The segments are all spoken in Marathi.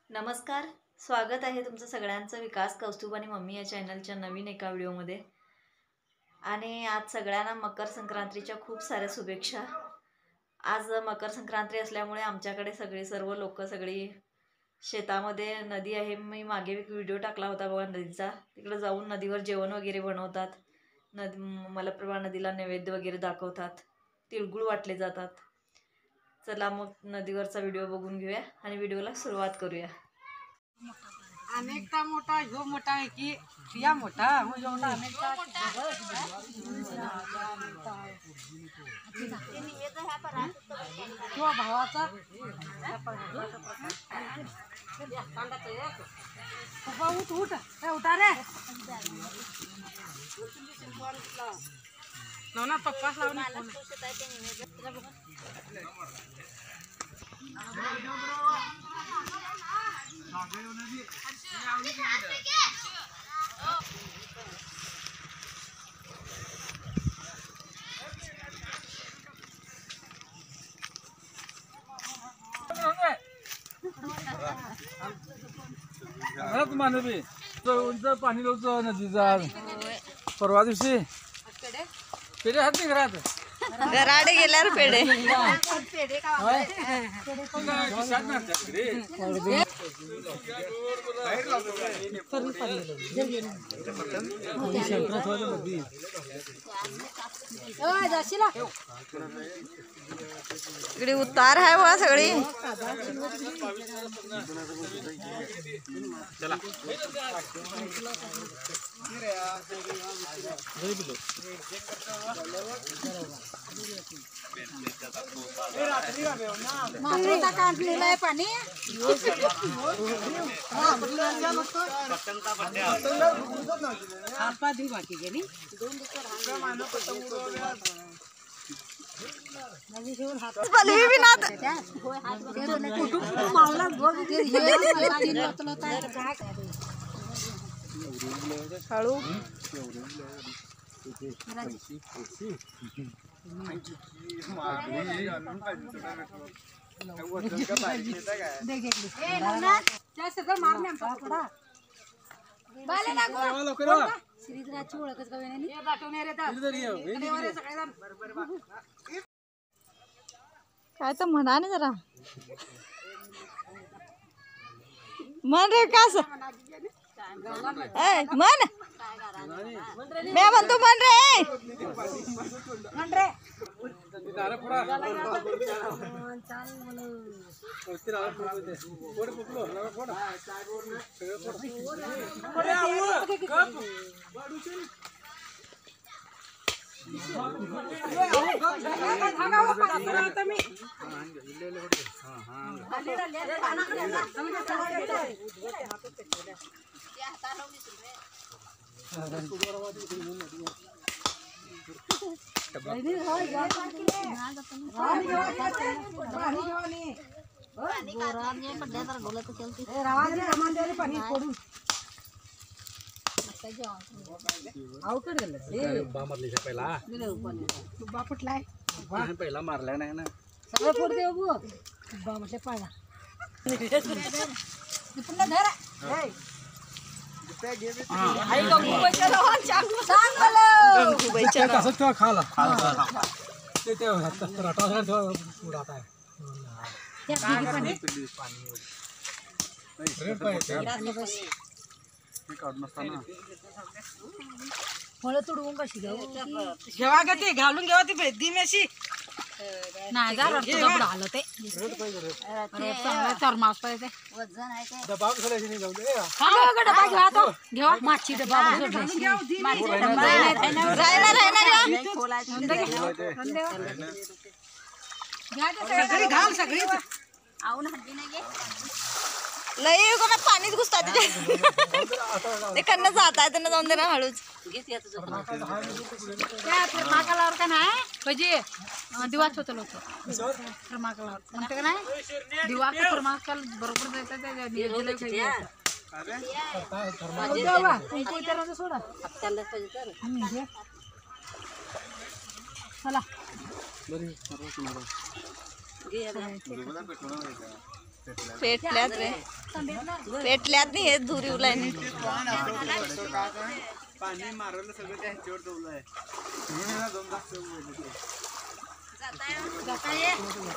नमस्कार, स्वागत आहे तुमचं सगळ्यांचं विकास कौस्तुभ आणि मम्मी या चॅनलच्या नवीन एका व्हिडिओमध्ये. आणि आज सगळ्यांना मकर संक्रांतीच्या खूप साऱ्या शुभेच्छा. आज मकर संक्रांती असल्यामुळे आमच्याकडे सर्व लोक सगळी शेतामध्ये नदी आहे. मी मागे एक व्हिडिओ टाकला होता बघा नदीचा. तिकडे जाऊन नदीवर जेवण वगैरे बनवतात. मलप्रभा नदीला नैवेद्य वगैरे दाखवतात. तिळगुळ वाटले जातात. चला मग नदीवरचा व्हिडिओ बघून घेऊया आणि व्हिडिओला सुरुवात करूया. अनेकटा मोठा ह्यो मोठा आहे की या मोठा एवढा अनेकटा तो भावाचा उठ उठ उठा रे ना पप्पा लावून मानवी उंच पाणी लावतो नदीचा परवा दिवशी पेढे हात नाही घरात घराडे गेल्यावर पेढे इकडे उतार आहे वा सगळी. पाणी बाकी गेली हळू काय तर म्हणा ना जरा मन रे कास मन मी म्हणतो मन रे म्हण रे पहिला मारला नाही ना खाला फळ तुडवून कशी घेवा ग ते घालून घेवा ती भेदी मेशी नाही जा रडतो आलं ते चरमास पाहिजे वजन आहे ते डबा घ्या तो घेवा माची डबा सगळी घाल सगळी आऊन हड्डी नाही लई कोणा पाणीच घुसतात ते कन्न जात आहे त्यांना जाऊन दे ना हळूच. माकालावर का नाही म्हणजे दिवा छोटल होतं माकालावर म्हणते का नाही दिवा माकाल बरोबर सोडा चला पेटल्यात रे पेटल्यात नाही हे धुरी उलाय पाणी मारलं सगळं त्या ह्याच्यावर ठेवलंय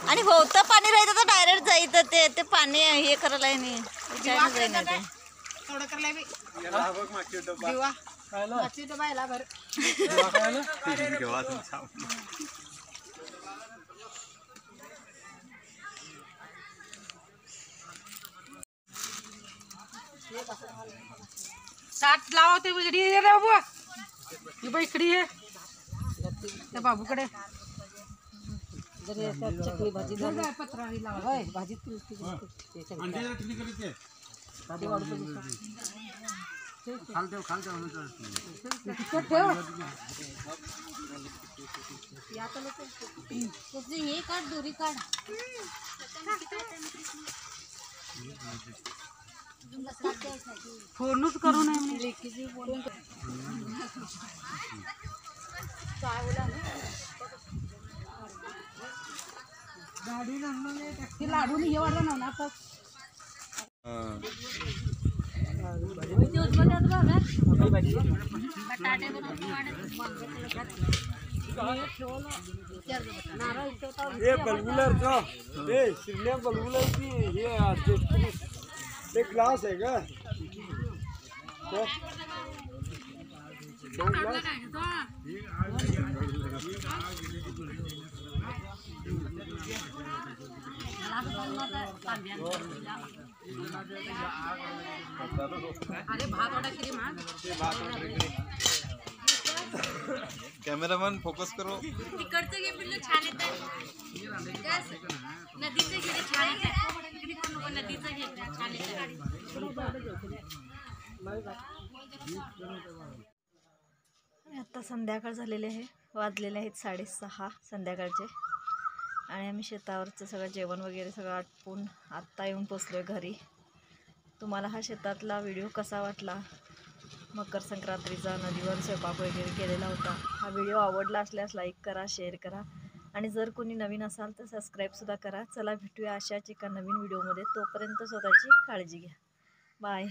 आणि होतं पाणी राहायचं तर डायरेक्ट जायचं ते पाणी हे करायला आहे नाही विचारायला जाईना ते. थोडं करलाय बी. याला बघ मागची डब्बा दिवा खायला मागची डबा याला भर. खायला घेवा तुमचा साठ लावा ते इकडे ये रे बाबू ही बाई इकडे ये त्या बाबूकडे चटणी भाजी पत्रावळी लावा भाजी हे काढ दोरी काढ फोनच करू नये गाडी लाडू हे वाढलं ना आता हे बल्बुलरचा हे शिरण्या बल्बुलरची हे ग्लास आहे का कॅमेरामॅन फोकस करो तिकडचं घे पिल्लू छान येतं नदीचं घे छान येतं नदीचं घे छान येतं आता संध्याकाळ झालेली आहे वाजलेले आहेत 6:30 संध्याकाळचे आणि आम्ही शेतावरचं सगळं जेवण वगैरे सगळं आटपून आत्ता येऊन पोचलो आहे घरी. तुम्हाला हा शेतातला व्हिडिओ कसा वाटला मकर संक्रांतीचा नदीवर स्वयंपाक वगैरे केलेला होता हा व्हिडिओ आवडला असल्यास लाईक करा शेअर करा आणि जर कोणी नवीन असाल तर सबस्क्राईबसुद्धा करा. चला भेटूया अशाच एका नवीन व्हिडिओमध्ये तोपर्यंत स्वतःची काळजी घ्या. बाय.